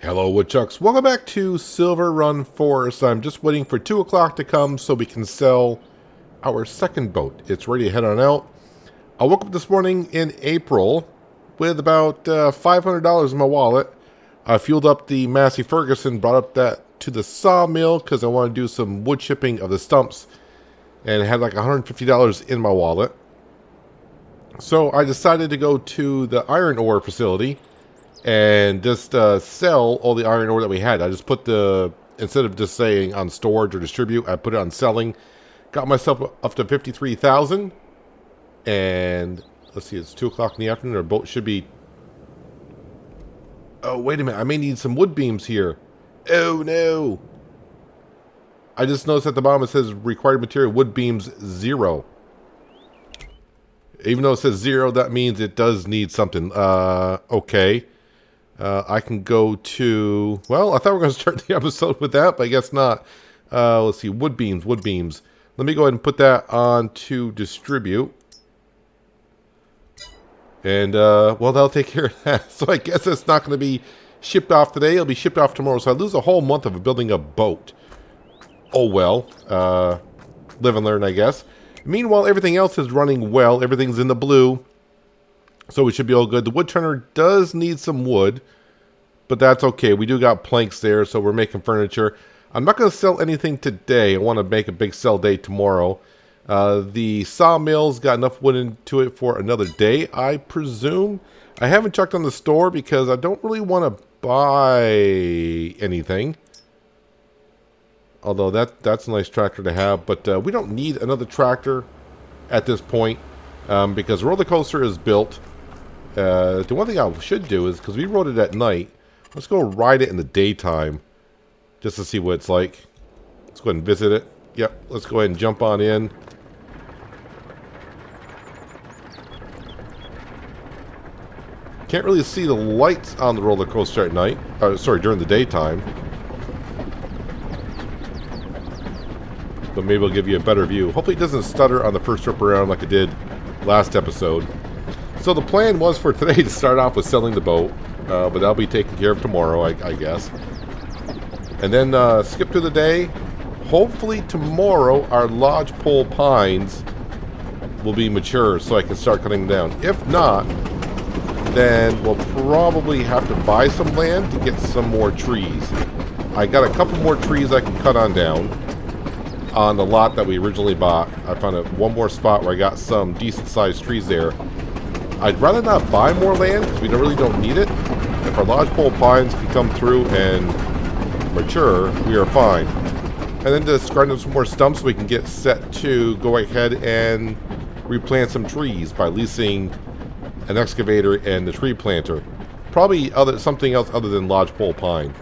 Hello woodchucks, welcome back to Silverrun Forest. I'm just waiting for 2 o'clock to come so we can sell our second boat. It's ready to head on out. I woke up this morning in April with about $500 in my wallet. I fueled up the Massey Ferguson, brought up that to the sawmill because I want to do some wood chipping of the stumps, and had like $150 in my wallet. So I decided to go to the iron ore facility and just sell all the iron ore that we had. I just put instead of just saying on storage or distribute, I put it on selling. Got myself up to 53,000. And let's see, it's 2 o'clock in the afternoon. Our boat should be... Oh, wait a minute. I may need some wood beams here. Oh, no. I just noticed at the bottom it says required material wood beams 0. Even though it says 0, that means it does need something. Okay. I can go to... Well, I thought we were going to start the episode with that, but I guess not. Let's see. Wood beams. Let me go ahead and put that on to distribute. And, well, that'll take care of that. So I guess it's not going to be shipped off today. It'll be shipped off tomorrow. So I lose a whole month of building a boat. Oh, well. Live and learn, I guess. Meanwhile, everything else is running well. Everything's in the blue. So we should be all good. The wood turner does need some wood, but that's okay. We do got planks there, so we're making furniture. I'm not going to sell anything today. I want to make a big sell day tomorrow. The sawmill's got enough wood into it for another day, I presume. I haven't checked on the store because I don't really want to buy anything. Although that's a nice tractor to have, but we don't need another tractor at this point because the roller coaster is built. The one thing I should do is, because we rode it at night, let's go ride it in the daytime just to see what it's like. Let's go ahead and visit it. Yep, let's go ahead and jump on in. Can't really see the lights on the roller coaster at night. Sorry, during the daytime. But maybe it'll give you a better view. Hopefully it doesn't stutter on the first trip around like it did last episode. So the plan was for today to start off with selling the boat, but that'll be taken care of tomorrow, I guess. And then skip through the day. Hopefully tomorrow our lodgepole pines will be mature so I can start cutting them down. If not, then we'll probably have to buy some land to get some more trees. I got a couple more trees I can cut on down on the lot that we originally bought. I found one more spot where I got some decent sized trees there. I'd rather not buy more land because we really don't need it. If our lodgepole pines can come through and mature, we are fine. And then just grind up some more stumps so we can get set to go ahead and replant some trees by leasing an excavator and the tree planter. Probably something else other than lodgepole pine.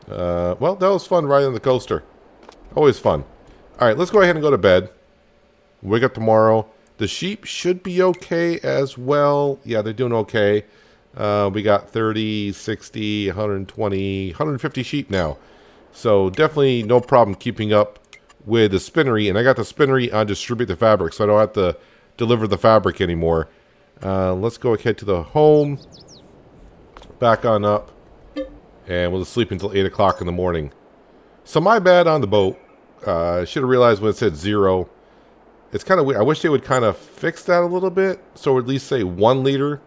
Well, that was fun riding the coaster. Always fun. Alright, let's go ahead and go to bed. Wake up tomorrow. The sheep should be okay as well. Yeah, they're doing okay. We got 30, 60, 120, 150 sheep now. So definitely no problem keeping up with the spinnery. And I got the spinnery on distribute the fabric, so I don't have to deliver the fabric anymore. Let's go ahead to the home. Back on up. And we'll just sleep until 8 o'clock in the morning. So my bad on the boat. I should have realized when it said 0. It's kind of weird. I wish they would kind of fix that a little bit. So at least say 1 liter.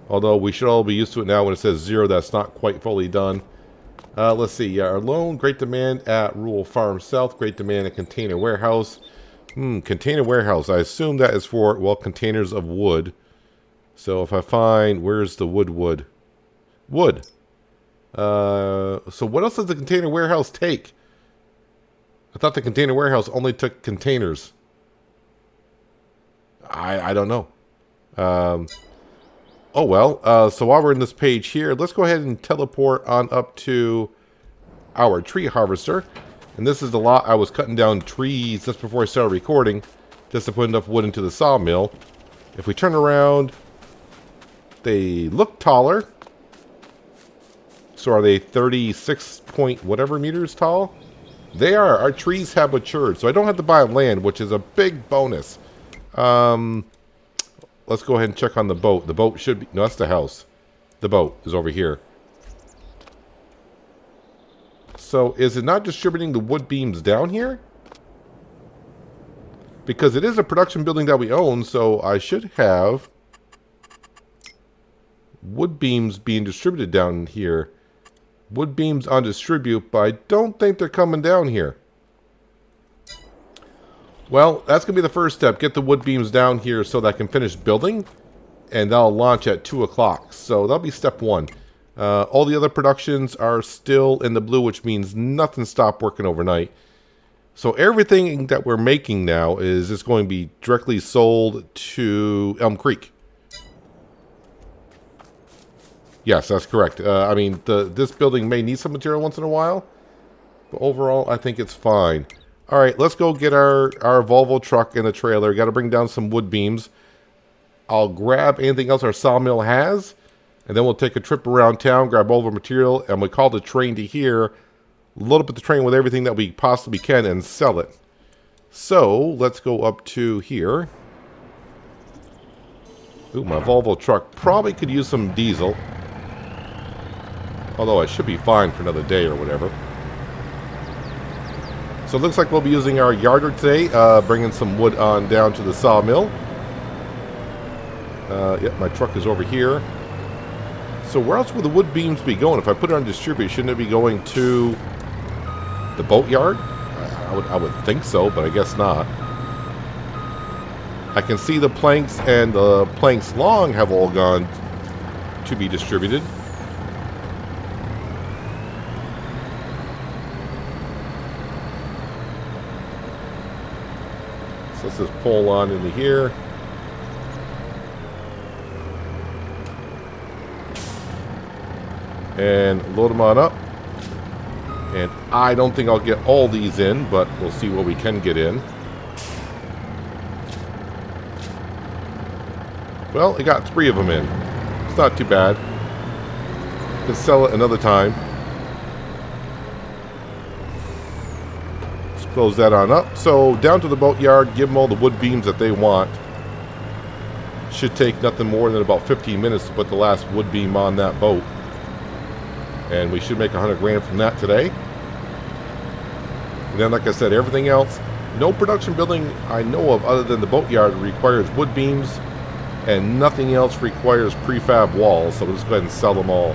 Although we should all be used to it now when it says 0. That's not quite fully done. Let's see. Our loan, great demand at Rural Farm South. Great demand at Container Warehouse. Container Warehouse. I assume that is for, well, containers of wood. So if I find, where's the wood? Wood. So what else does the Container Warehouse take? I thought the Container Warehouse only took containers. I don't know. Oh well. So while we're in this page here, let's go ahead and teleport on up to our tree harvester. And this is the lot I was cutting down trees just before I started recording, just to put enough wood into the sawmill. If we turn around, they look taller. So are they 36 point whatever meters tall? They are. Our trees have matured, so I don't have to buy land, which is a big bonus. Let's go ahead and check on the boat. The boat should be... No, that's the house. The boat is over here. So is it not distributing the wood beams down here? Because it is a production building that we own, so I should have wood beams being distributed down here. Wood beams on distribute, but I don't think they're coming down here. Well, that's going to be the first step. Get the wood beams down here so that I can finish building. And that'll launch at 2 o'clock. So that'll be step 1. All the other productions are still in the blue, which means nothing stopped working overnight. So everything that we're making now is just going to be directly sold to Elm Creek. Yes, that's correct. I mean, this building may need some material once in a while, but overall, I think it's fine. All right, let's go get our Volvo truck and the trailer. Got to bring down some wood beams. I'll grab anything else our sawmill has, and then we'll take a trip around town, grab all of our material, and we call the train to here, load up the train with everything that we possibly can, and sell it. So, let's go up to here. Ooh, my Volvo truck probably could use some diesel. Although I should be fine for another day or whatever. So it looks like we'll be using our yarder today, bringing some wood on down to the sawmill. Yep, my truck is over here. So where else would the wood beams be going? If I put it on distribute, shouldn't it be going to the boatyard? I would think so, but I guess not. I can see the planks and the planks long have all gone to be distributed. So let's just pull on into here. And load them on up. And I don't think I'll get all these in, but we'll see what we can get in. Well, I got 3 of them in. It's not too bad. Can sell it another time. Let's close that on up. So down to the boatyard, give them all the wood beams that they want. Should take nothing more than about 15 minutes to put the last wood beam on that boat. And we should make 100 grand from that today. And then, like I said, everything else, no production building I know of other than the boatyard requires wood beams, and nothing else requires prefab walls, so we'll just go ahead and sell them all.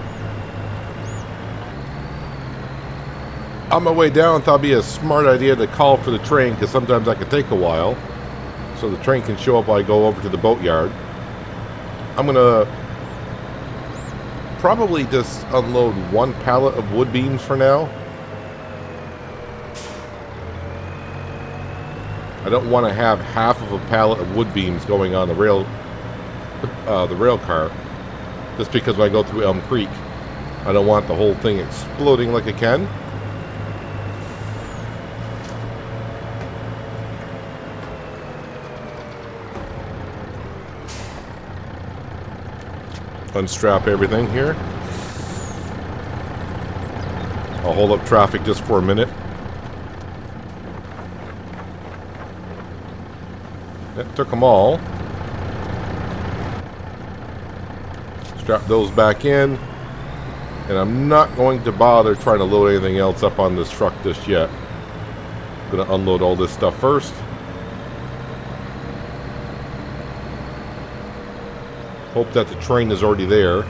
On my way down, I thought it'd be a smart idea to call for the train, because sometimes that could take a while, so the train can show up while I go over to the boatyard. I'm going to probably just unload 1 pallet of wood beams for now. I don't want to have half of a pallet of wood beams going on the rail car, just because when I go through Elm Creek, I don't want the whole thing exploding like it can. Unstrap everything here. I'll hold up traffic just for a minute. That took them all. Strap those back in. And I'm not going to bother trying to load anything else up on this truck just yet. I'm going to unload all this stuff first. Hope that the train is already there.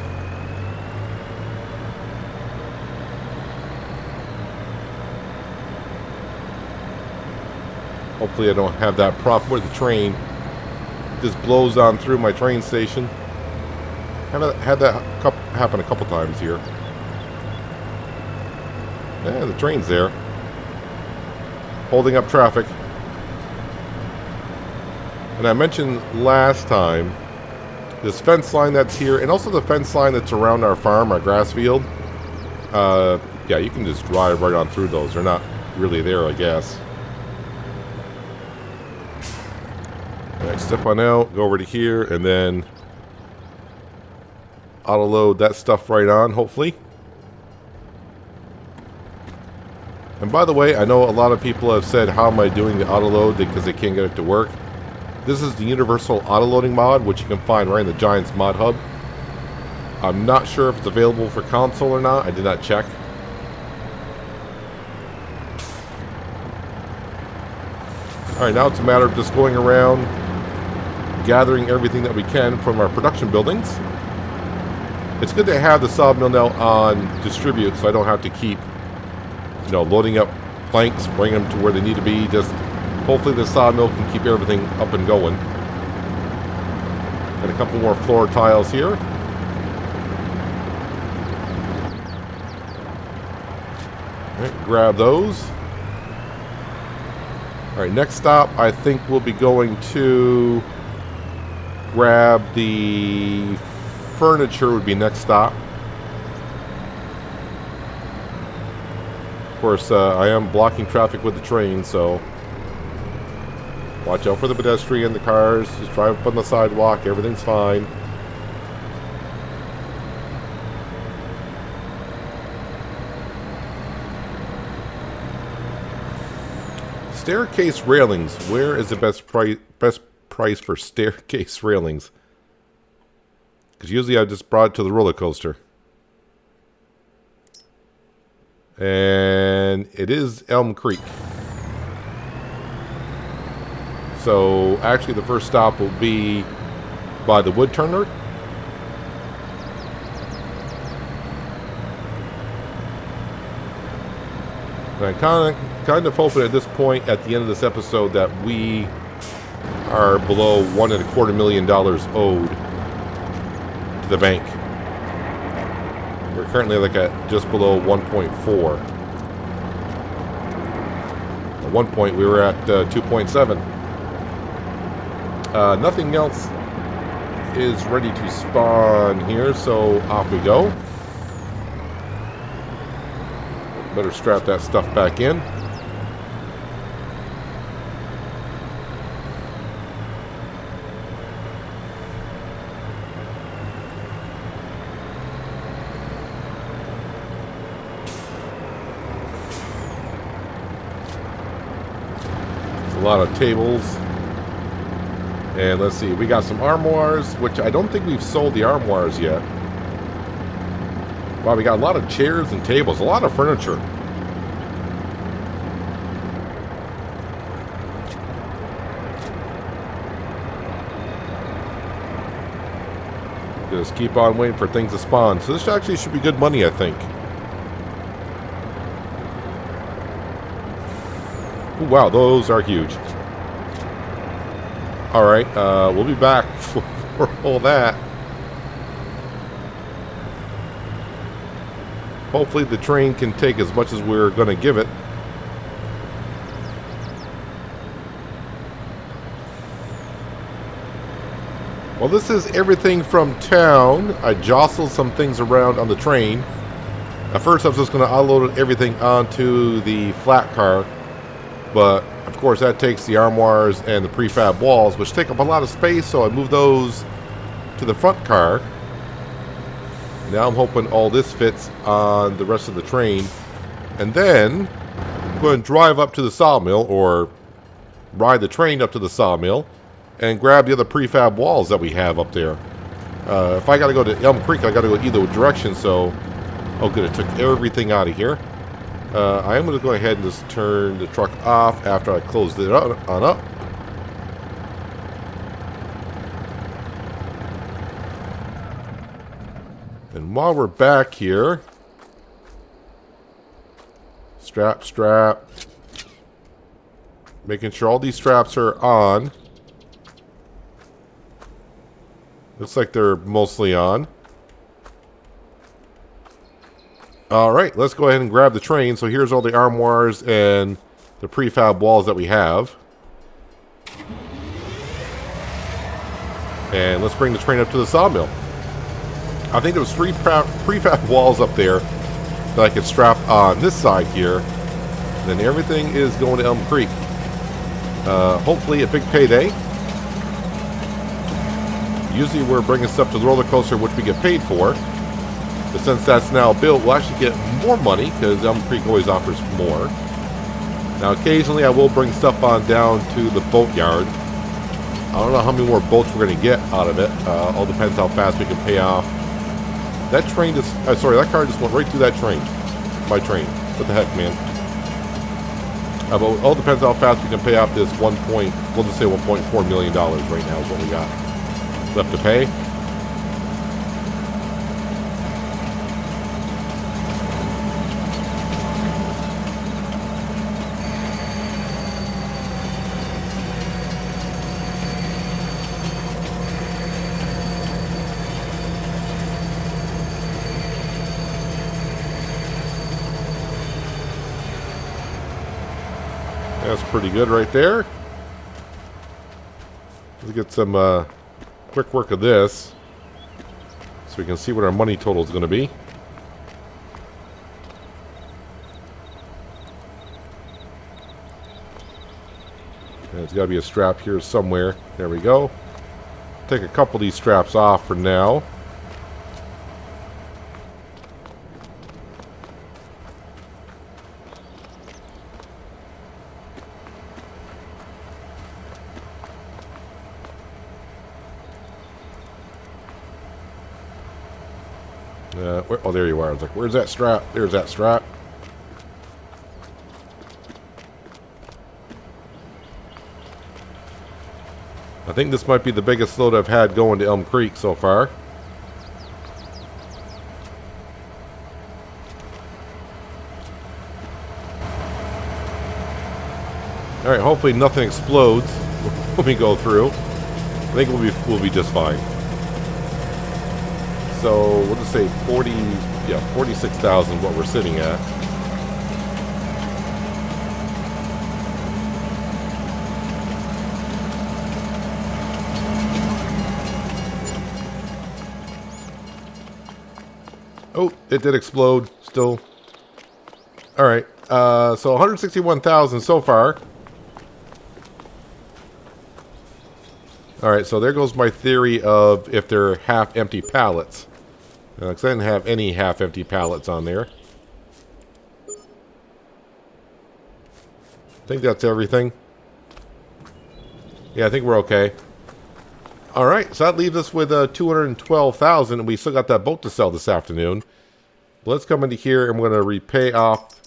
Hopefully I don't have that problem where the train just blows on through my train station. I've had that happen a couple times here. Yeah, the train's there. Holding up traffic. And I mentioned last time, this fence line that's here, and also the fence line that's around our farm, our grass field. Yeah, you can just drive right on through those. They're not really there, I guess. Alright, step on out, go over to here, and then auto load that stuff right on, hopefully. And by the way, I know a lot of people have said, how am I doing the auto load because they can't get it to work. This is the universal auto loading mod, which you can find right in the Giants mod hub. I'm not sure if it's available for console or not. I did not check. Alright, now it's a matter of just going around, gathering everything that we can from our production buildings. It's good to have the sawmill now on distribute, so I don't have to keep, loading up planks, bring them to where they need to be. Just hopefully the sawmill can keep everything up and going. Got a couple more floor tiles here. Alright, grab those. Alright, next stop, I think we'll be going to grab the furniture would be next stop. Of course, I am blocking traffic with the train, so watch out for the pedestrian, the cars. Just drive up on the sidewalk. Everything's fine. Staircase railings. Where is the best price for staircase railings? Because usually I just brought it to the roller coaster. And it is Elm Creek. So actually the first stop will be by the wood turner. And I'm kind of hoping at this point, at the end of this episode, that we are below $1.25 million owed to the bank. We're currently like at just below 1.4. At one point we were at 2.7. Nothing else is ready to spawn here, so off we go. Better strap that stuff back in. A lot of tables. And let's see, we got some armoires, which I don't think we've sold the armoires yet. Wow, we got a lot of chairs and tables, a lot of furniture. Just keep on waiting for things to spawn. So this actually should be good money, I think. Ooh, wow, those are huge. Alright, we'll be back for all that. Hopefully the train can take as much as we're going to give it. Well, this is everything from town. I jostled some things around on the train. At first I was just going to unload everything onto the flat car. But, of course, that takes the armoires and the prefab walls, which take up a lot of space, so I moved those to the front car. Now I'm hoping all this fits on the rest of the train. And then I'm going to drive up to the sawmill, or ride the train up to the sawmill, and grab the other prefab walls that we have up there. If I got to go to Elm Creek, I got to go either direction, so... Oh, good, it took everything out of here. I am going to go ahead and just turn the truck off after I close it on up. And while we're back here, strap, making sure all these straps are on. Looks like they're mostly on. Alright, let's go ahead and grab the train. So here's all the armoires and the prefab walls that we have. And let's bring the train up to the sawmill. I think there was 3 prefab walls up there that I could strap on this side here. And then everything is going to Elm Creek. Hopefully a big payday. Usually we're bringing stuff to the roller coaster, which we get paid for. But since that's now built, we'll actually get more money, because Elm Creek always offers more. Now, occasionally I will bring stuff on down to the boat yard. I don't know how many more boats we're going to get out of it. All depends how fast we can pay off That train just... sorry, that car just went right through that train. My train. What the heck, man? But it all depends how fast we can pay off this we'll just say $1.4 million right now is what we got left to pay. That's pretty good right there. Let's get some quick work of this so we can see what our money total is going to be. And there's got to be a strap here somewhere. There we go. Take a couple of these straps off for now. Oh, there you are. I was like, where's that strap? There's that strap. I think this might be the biggest load I've had going to Elm Creek so far. Alright, hopefully nothing explodes when we go through. I think we'll be just fine. So we'll just say 46,000 what we're sitting at. Oh, it did explode still. Alright, so 161,000 so far. Alright, so there goes my theory of if they're half-empty pallets. Because I didn't have any half-empty pallets on there. I think that's everything. Yeah, I think we're okay. Alright, so that leaves us with 212,000, and we still got that boat to sell this afternoon. But let's come into here, and we're going to repay off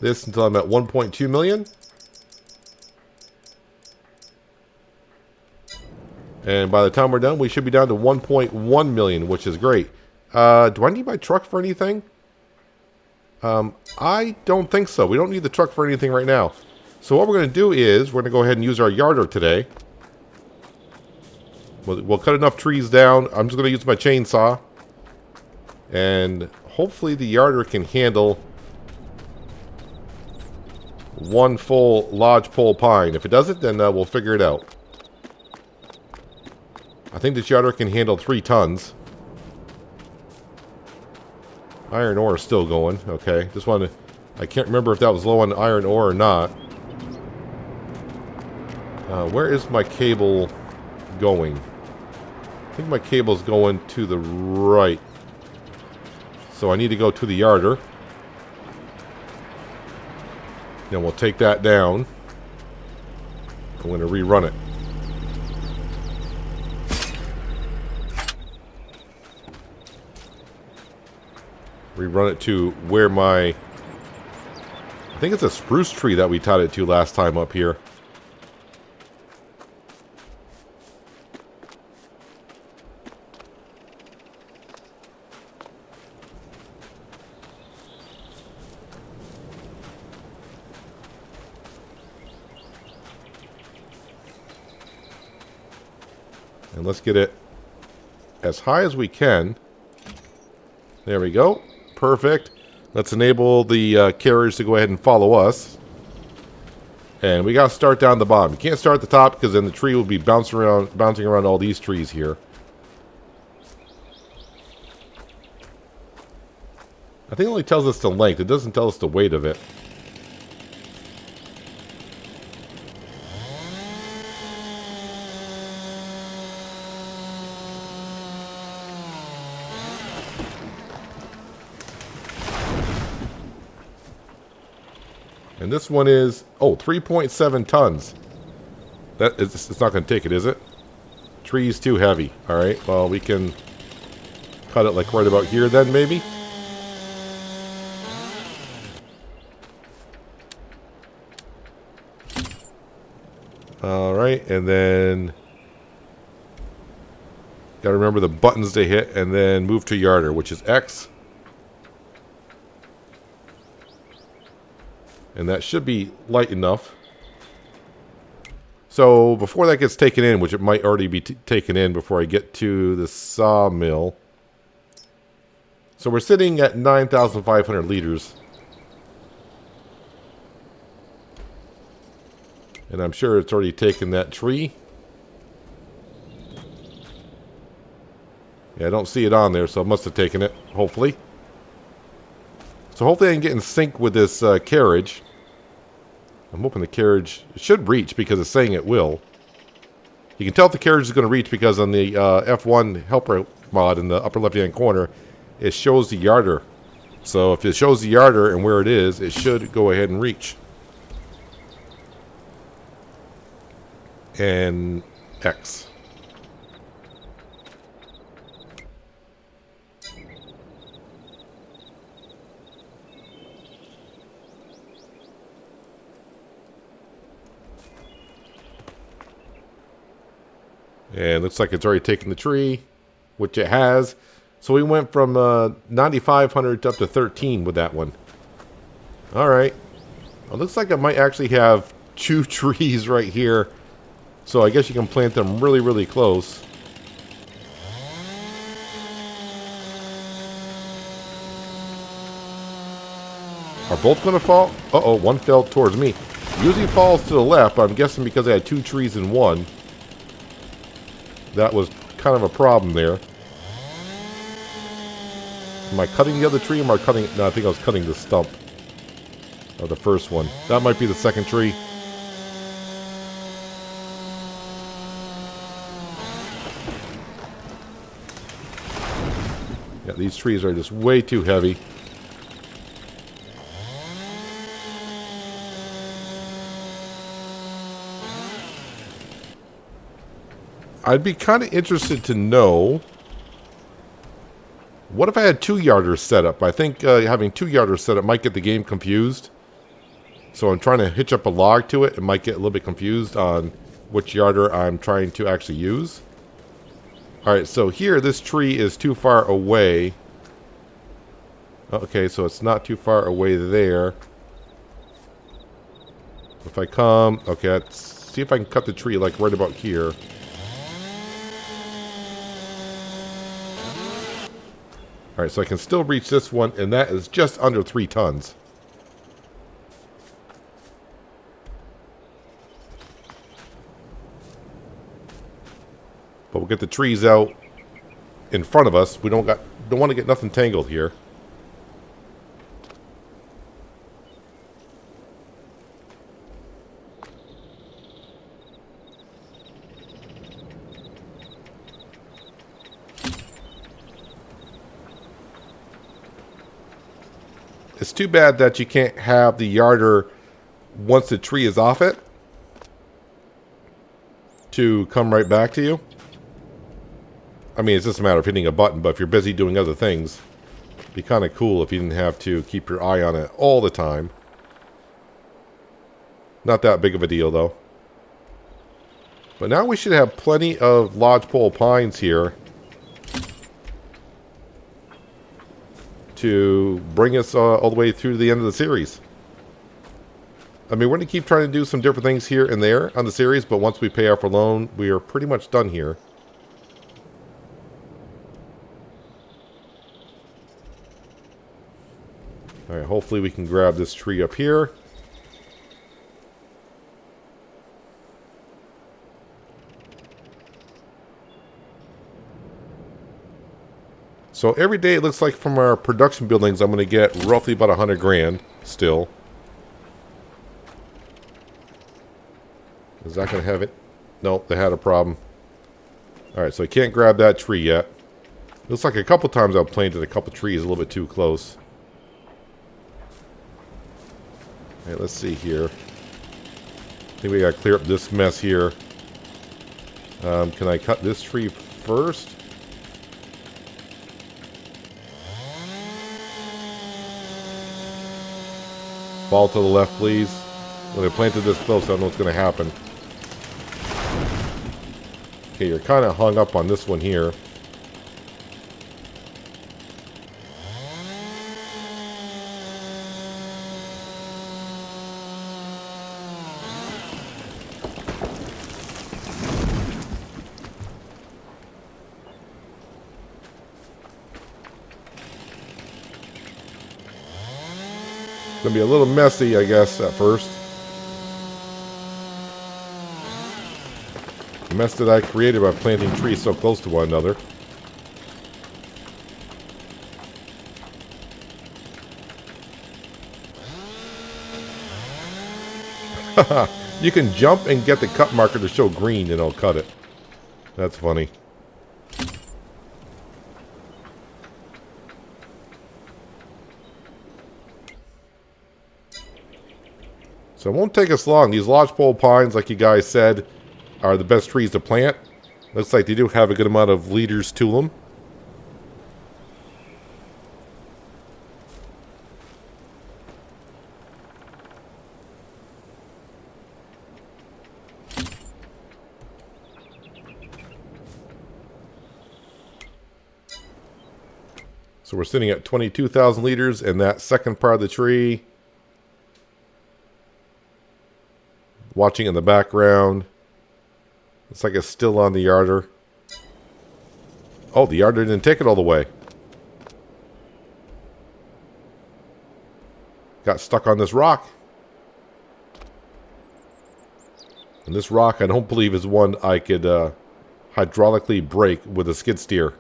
this until I'm at 1.2 million. And by the time we're done, we should be down to 1.1 million, which is great. Do I need my truck for anything? I don't think so. We don't need the truck for anything right now. So what we're going to do is, we're going to go ahead and use our yarder today. We'll cut enough trees down. I'm just going to use my chainsaw. And hopefully the yarder can handle one full lodgepole pine. If it doesn't, then we'll figure it out. I think this yarder can handle 3 tons. Iron ore is still going. Okay. Just wanted to... I can't remember if that was low on iron ore or not. Where is my cable going? I think my cable's going to the right. So I need to go to the yarder. Then we'll take that down. I'm going to rerun it. Rerun it to where my... I think it's a spruce tree that we tied it to last time up here. And let's get it as high as we can. There we go. Perfect. Let's enable the carriers to go ahead and follow us. And we got to start down the bottom. You can't start at the top because then the tree will be bouncing around all these trees here. I think it only tells us the length. It doesn't tell us the weight of it. And this one is, 3.7 tons. It's not going to take it, is it? Tree's too heavy. Alright, well, we can cut it like right about here then, maybe. Alright, and then gotta remember the buttons to hit, and then move to yarder, which is X. And that should be light enough. So before that gets taken in, which it might already be taken in before I get to the sawmill. So we're sitting at 9,500 liters. And I'm sure it's already taken that tree. Yeah, I don't see it on there, so it must have taken it, hopefully. So hopefully I can get in sync with this carriage. I'm hoping the carriage should reach because it's saying it will. You can tell if the carriage is going to reach because on the F1 helper mod in the upper left-hand corner, it shows the yarder. So if it shows the yarder and where it is, it should go ahead and reach. And X. And looks like it's already taken the tree, which it has. So we went from 9,500 up to 13 with that one. Alright. It looks like it might actually have 2 trees right here. So I guess you can plant them really, really close. Are both going to fall? Uh-oh, one fell towards me. Usually falls to the left, but I'm guessing because I had 2 trees in one. That was kind of a problem there. Am I cutting the other tree or am I cutting... No, I think I was cutting the stump of the first one. That might be the second tree. Yeah, these trees are just way too heavy. I'd be kind of interested to know, what if I had 2 yarders set up? I think having 2 yarders set up might get the game confused. So I'm trying to hitch up a log to it. It might get a little bit confused on which yarder I'm trying to actually use. Alright, so here this tree is too far away. Okay, so it's not too far away there. If I come... Okay, let's see if I can cut the tree like right about here. Alright, so I can still reach this one, and that is just under 3 tons. But we'll get the trees out in front of us. We don't want to get nothing tangled here. It's too bad that you can't have the yarder once the tree is off it to come right back to you. I mean, it's just a matter of hitting a button, but if you're busy doing other things, it'd be kind of cool if you didn't have to keep your eye on it all the time. Not that big of a deal, though. But now we should have plenty of lodgepole pines here to bring us all the way through to the end of the series. I mean, we're going to keep trying to do some different things here and there on the series, but once we pay off our loan, we are pretty much done here. Alright, hopefully we can grab this tree up here. So every day it looks like from our production buildings I'm going to get roughly about 100 grand still. Is that going to have it? Nope, they had a problem. Alright, so I can't grab that tree yet. Looks like a couple times I've planted a couple trees a little bit too close. Alright, let's see here. I think we got to clear up this mess here. Can I cut this tree first? Fall to the left, please. When I planted this close, I don't know what's going to happen. Okay, you're kind of hung up on this one here. Gonna be a little messy, I guess, at first. The mess that I created by planting trees so close to one another. You can jump and get the cut marker to show green and it'll cut it. That's funny. So it won't take us long. These lodgepole pines, like you guys said, are the best trees to plant. Looks like they do have a good amount of leaders to them. So we're sitting at 22,000 liters in that second part of the tree. Watching in the background. Looks like it's still on the yarder. Oh, the yarder didn't take it all the way. Got stuck on this rock. And this rock, I don't believe, is one I could hydraulically brake with a skid steer.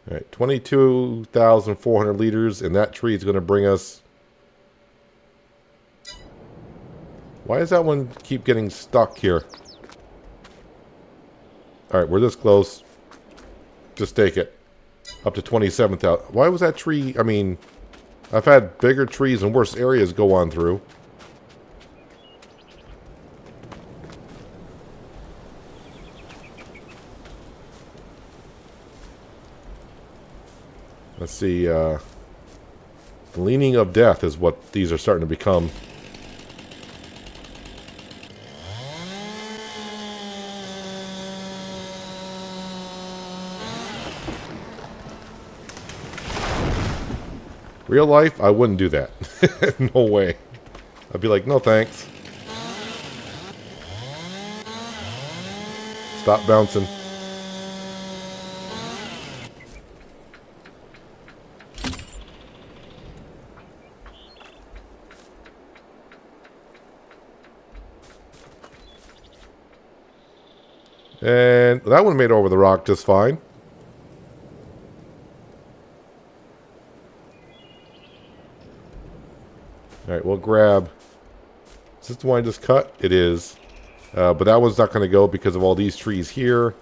All right, 22,400 liters, and that tree is going to bring us... Why does that one keep getting stuck here? All right, we're this close. Just take it. Up to 27,000. Why was that tree... I mean, I've had bigger trees and worse areas go on through. Let's see, the leaning of death is what these are starting to become. Real life, I wouldn't do that. No way. I'd be like, no thanks. Stop bouncing. And that one made over the rock just fine. Alright, we'll grab... Is this the one I just cut? It is. But that one's not going to go because of all these trees here.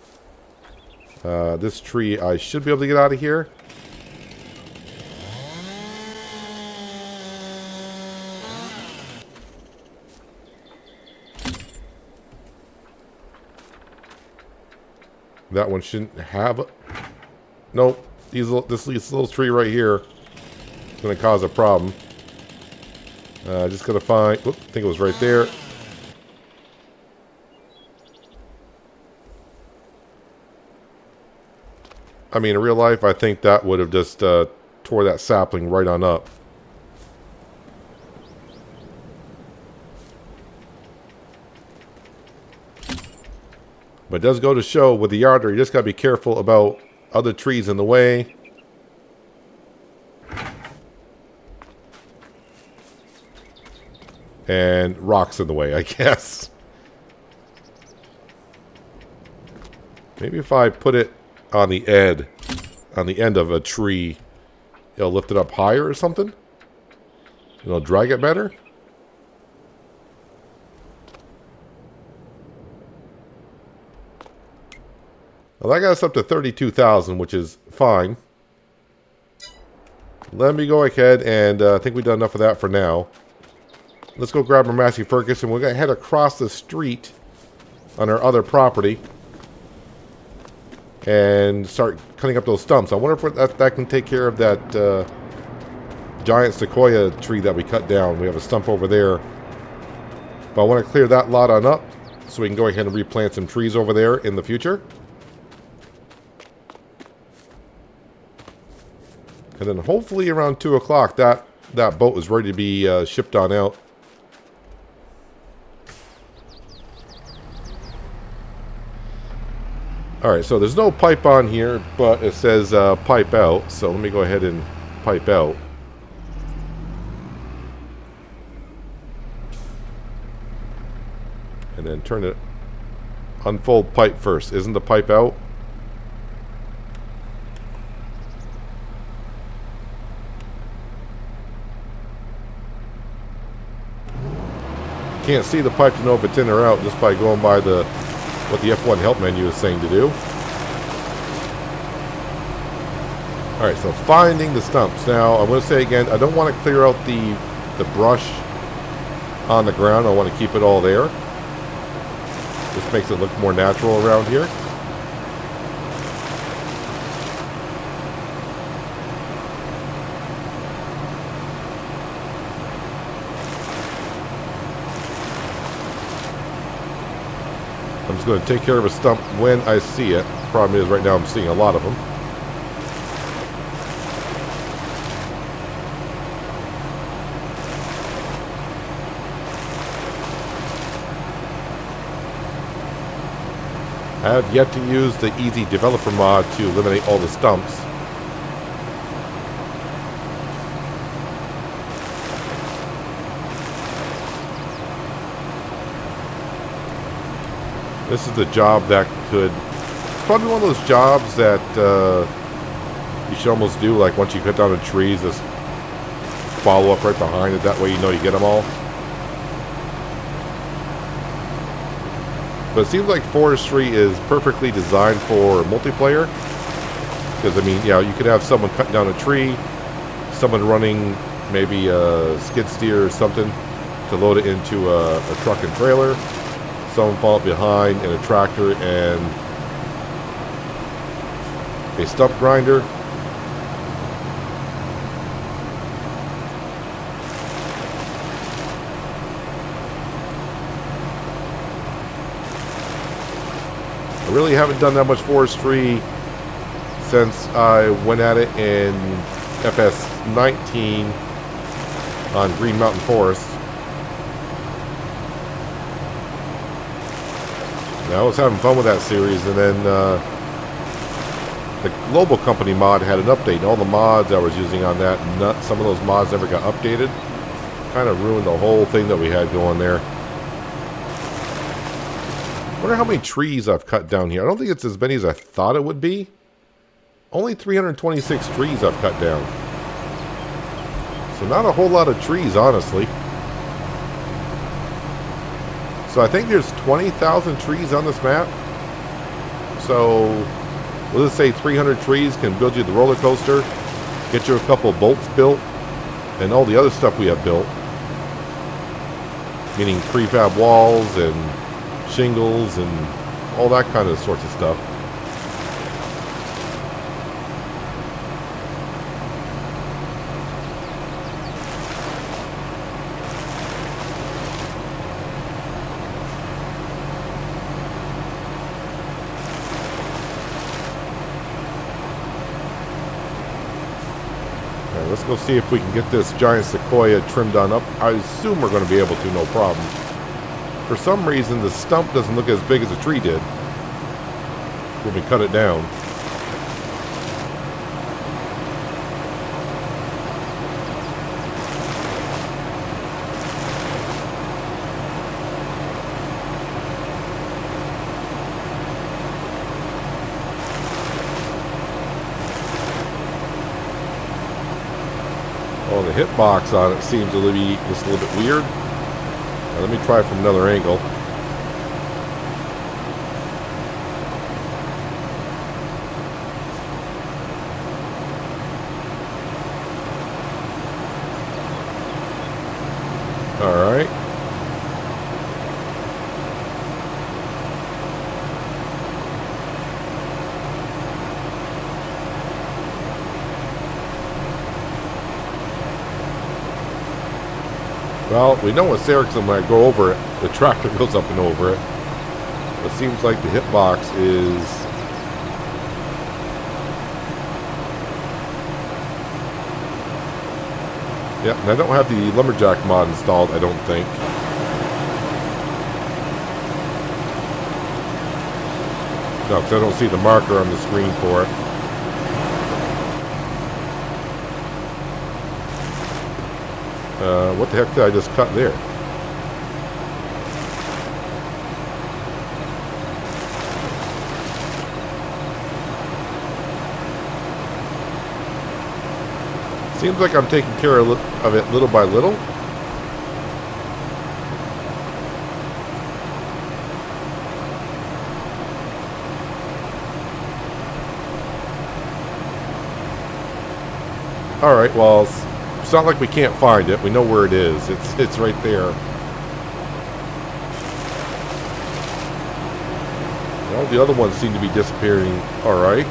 This tree, I should be able to get out of here. That one shouldn't have... Nope. This little tree right here is going to cause a problem. Just got to find... Whoop, I think it was right there. I mean, in real life, I think that would have just tore that sapling right on up. But it does go to show with the yarder, you just got to be careful about other trees in the way. And rocks in the way, I guess. Maybe if I put it on the end of a tree, it'll lift it up higher or something? It'll drag it better? Well, that got us up to 32,000, which is fine. Let me go ahead and I think we've done enough of that for now. Let's go grab our Massey Ferguson. We're going to head across the street on our other property and start cutting up those stumps. I wonder if that can take care of that giant sequoia tree that we cut down. We have a stump over there. But I want to clear that lot on up so we can go ahead and replant some trees over there in the future. And then hopefully around 2 o'clock that boat is ready to be shipped on out. Alright, so there's no pipe on here, but it says pipe out. So let me go ahead and pipe out. And then turn it, unfold pipe first. Isn't the pipe out? Can't see the pipe to know if it's in or out just by going by what the F1 help menu is saying to do. Alright, so finding the stumps. Now, I'm going to say again, I don't want to clear out the brush on the ground. I want to keep it all there. This makes it look more natural around here. I'm just going to take care of a stump when I see it. Problem is, right now I'm seeing a lot of them. I have yet to use the easy developer mod to eliminate all the stumps. This is a job that could... probably one of those jobs that you should almost do, like once you cut down the trees, just follow up right behind it. That way you know you get them all. But it seems like forestry is perfectly designed for multiplayer. Because, I mean, yeah, you could have someone cutting down a tree, someone running maybe a skid steer or something to load it into a truck and trailer, someone fall behind in a tractor and a stump grinder. I really haven't done that much forestry since I went at it in FS19 on Green Mountain Forest. And I was having fun with that series, and then the Global Company mod had an update, and all the mods I was using on that, some of those mods never got updated. Kind of ruined the whole thing that we had going there. I wonder how many trees I've cut down here. I don't think it's as many as I thought it would be. Only 326 trees I've cut down. So not a whole lot of trees, honestly. So I think there's 20,000 trees on this map. So we'll just say 300 trees can build you the roller coaster, get you a couple bolts built, and all the other stuff we have built. Meaning prefab walls and shingles and all that kind of sorts of stuff. Alright, let's go see if we can get this giant sequoia trimmed on up. I assume we're going to be able to, no problem. For some reason, the stump doesn't look as big as the tree did when we cut it down. Oh, the hitbox on it seems to be just a little bit weird. Now, let me try from another angle. Alright. Well, we know with Sericson when I go over it, the tractor goes up and over it. It seems like the hitbox is... Yep, and I don't have the Lumberjack mod installed, I don't think. No, because I don't see the marker on the screen for it. What the heck did I just cut there? Seems like I'm taking care of it little by little. Alright, well, it's not like we can't find it. We know where it is. It's right there. Well, the other ones seem to be disappearing. Alright.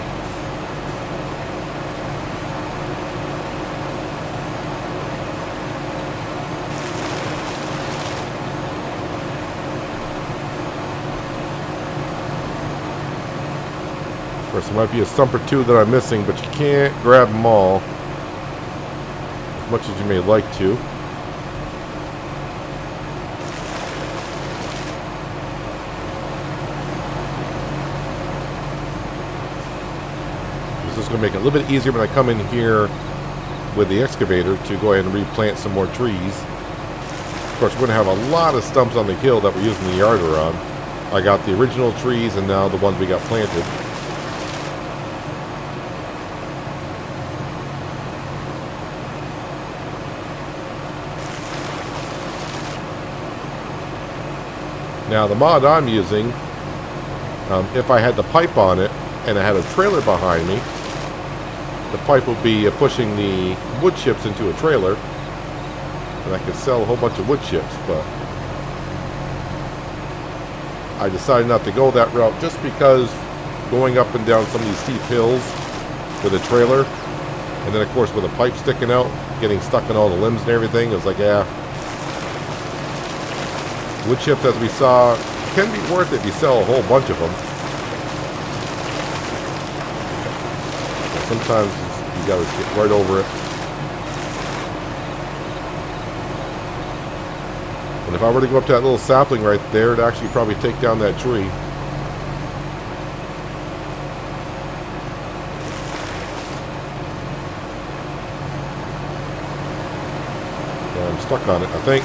Of course, there might be a stump or two that I'm missing, but you can't grab them all. Much as you may like to. This is going to make it a little bit easier when I come in here with the excavator to go ahead and replant some more trees. Of course, we're going to have a lot of stumps on the hill that we're using the yarder on. I got the original trees and now the ones we got planted. Now the mod I'm using, if I had the pipe on it and I had a trailer behind me, the pipe would be pushing the wood chips into a trailer and I could sell a whole bunch of wood chips, but I decided not to go that route just because going up and down some of these steep hills with a trailer and then of course with a pipe sticking out, getting stuck in all the limbs and everything, it was like, yeah. Wood chips, as we saw, can be worth it if you sell a whole bunch of them. Sometimes you gotta get right over it. And if I were to go up to that little sapling right there, it'd actually probably take down that tree. Yeah, I'm stuck on it, I think.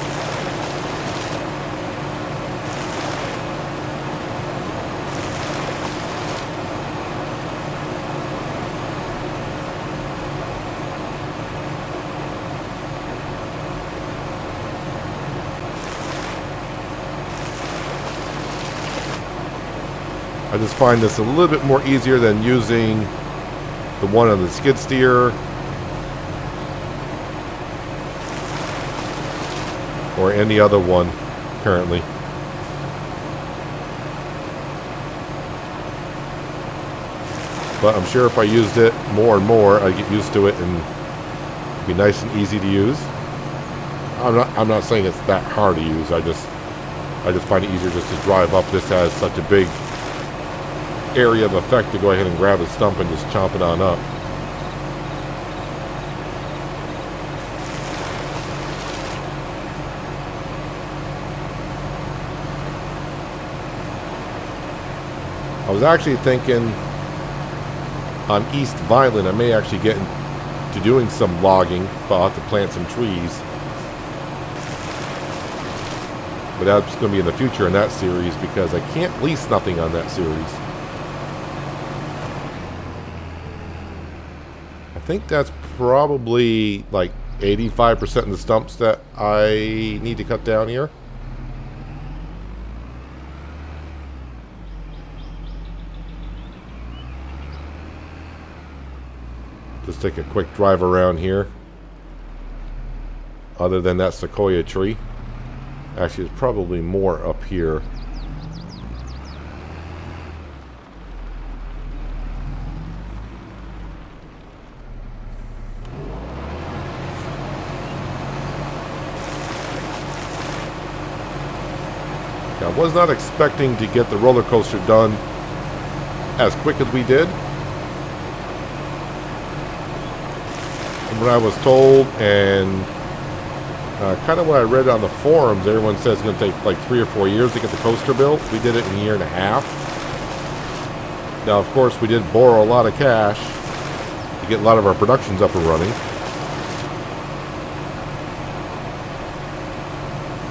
I just find this a little bit more easier than using the one on the skid steer or any other one currently. But I'm sure if I used it more and more, I'd get used to it and it'd be nice and easy to use. I'm not saying it's that hard to use. I just find it easier just to drive up. This has such a big area of effect to go ahead and grab a stump and just chomp it on up. I was actually thinking on East Violin I may actually get into doing some logging, but I'll have to plant some trees. But that's going to be in the future in that series because I can't lease nothing on that series. I think that's probably like 85% of the stumps that I need to cut down here. Just take a quick drive around here. Other than that sequoia tree. Actually, there's probably more up here. was not expecting to get the roller coaster done as quick as we did. From what I was told, and kind of what I read on the forums, everyone says it's going to take like 3 or 4 years to get the coaster built. We did it in a year and a half. Now, of course, we did borrow a lot of cash to get a lot of our productions up and running.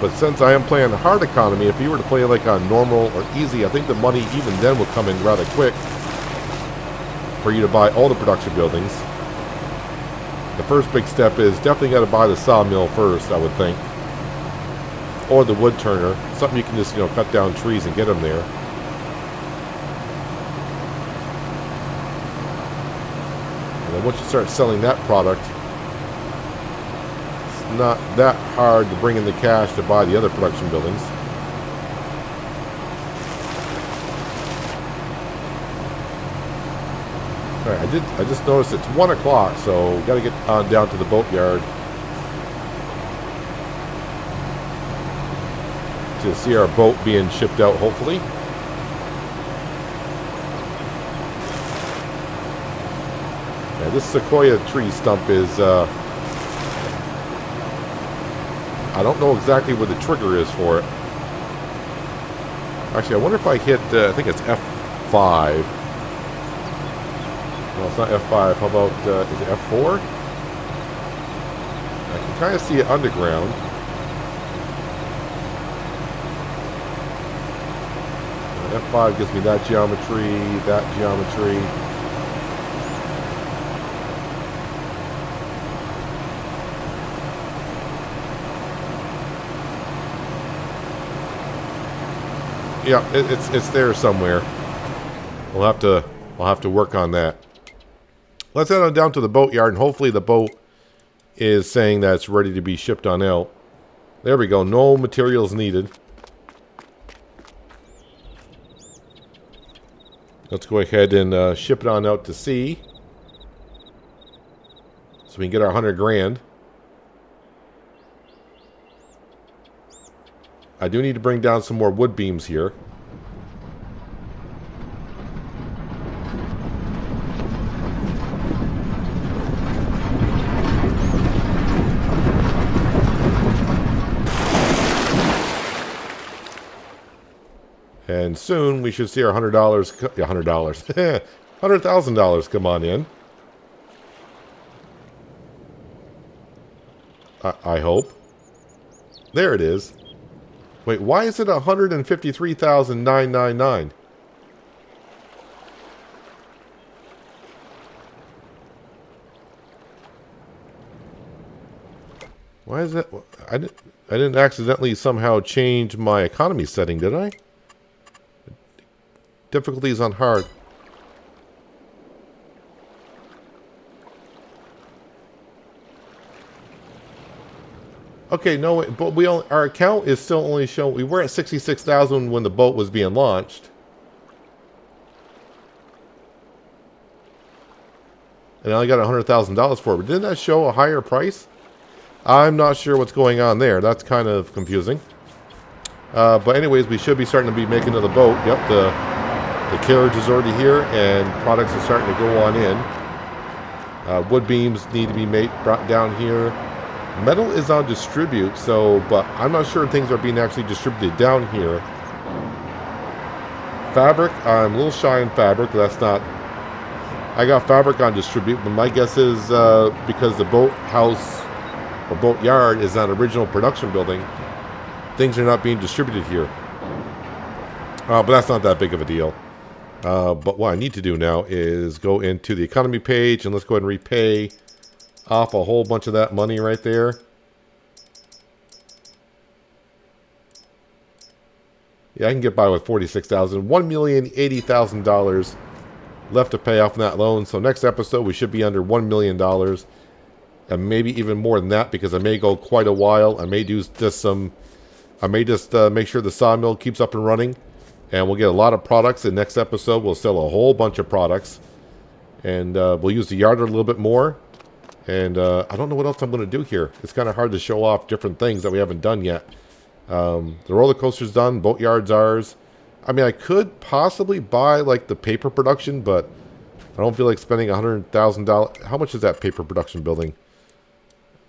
But since I am playing hard economy, if you were to play like on normal or easy, I think the money even then would come in rather quick for you to buy all the production buildings. The first big step is definitely got to buy the sawmill first, I would think. Or the wood turner. Something you can just, cut down trees and get them there. And then once you start selling that product, it's not that hard to bring in the cash to buy the other production buildings. Alright, I just noticed it's 1 o'clock, so we got to get on down to the boatyard to see our boat being shipped out, hopefully. Yeah, this sequoia tree stump is, I don't know exactly where the trigger is for it. Actually, I wonder if I hit, I think it's F5. No, it's not F5. How about, is it F4? I can kind of see it underground. F5 gives me that geometry, that geometry. Yeah, it's there somewhere. I'll have to work on that. Let's head on down to the boatyard, and hopefully the boat is saying that it's ready to be shipped on out. There we go. No materials needed. Let's go ahead and ship it on out to sea, so we can get our 100 grand. I do need to bring down some more wood beams here. And soon we should see our $100, $100, $100,000 come on in. I hope. There it is. Wait, why is it 153,999? Why is that? I didn't accidentally somehow change my economy setting, did I? Difficulties on hard. Okay, no, but our account is still only showing. We were at 66,000 when the boat was being launched, and I only got $100,000 for it. But didn't that show a higher price? I'm not sure what's going on there. That's kind of confusing. But anyways, we should be starting to be making to the boat. Yep, the carriage is already here, and products are starting to go on in. Wood beams need to be brought down here. Metal is on distribute, but I'm not sure things are being actually distributed down here. Fabric, I'm a little shy on fabric. That's not. I got fabric on distribute, but my guess is because the boat house or boat yard is not original production building, things are not being distributed here. But that's not that big of a deal. But what I need to do now is go into the economy page, and let's go ahead and repay off a whole bunch of that money right there. Yeah, I can get by with $46,000. $1,080,000 left to pay off on that loan. So next episode we should be under $1 million, and maybe even more than that, because I may go quite a while. I may do just some. I may just make sure the sawmill keeps up and running, and we'll get a lot of products. In next episode we'll sell a whole bunch of products, and we'll use the yard a little bit more. And I don't know what else I'm going to do here. It's kind of hard to show off different things that we haven't done yet. The roller coaster's done. Boatyard's ours. I mean, I could possibly buy like the paper production, but I don't feel like spending $100,000. How much is that paper production building?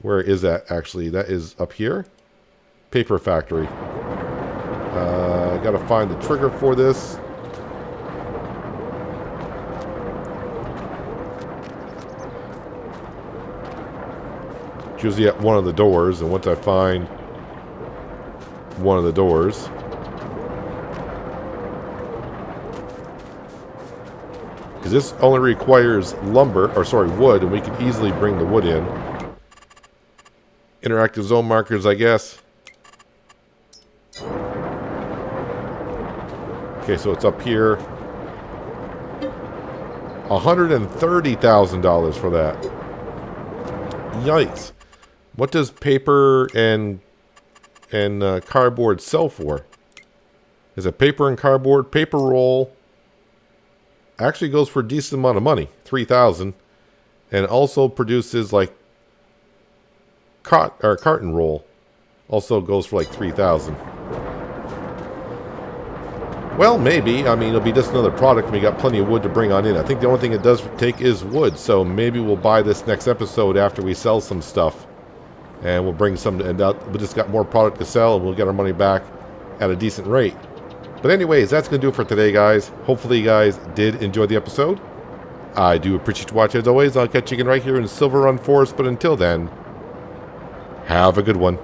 Where is that actually? That is up here. Paper factory. I gotta find the trigger for this. It's usually at one of the doors, and once I find one of the doors, because this only requires lumber, or sorry, wood, and we can easily bring the wood in. Interactive zone markers, I guess. Okay, so it's up here. $130,000 for that. Yikes. What does paper and cardboard sell for? Is it paper and cardboard? Paper roll actually goes for a decent amount of money, $3,000, and also produces like carton roll. Also goes for like $3,000. Well, maybe. I mean, it'll be just another product. We got plenty of wood to bring on in. I think the only thing it does take is wood. So maybe we'll buy this next episode after we sell some stuff. And we'll bring some, and we just got more product to sell, and we'll get our money back at a decent rate. But anyways, that's going to do it for today, guys. Hopefully you guys did enjoy the episode. I do appreciate you watching as always. I'll catch you again right here in Silverrun Forest. But until then, have a good one.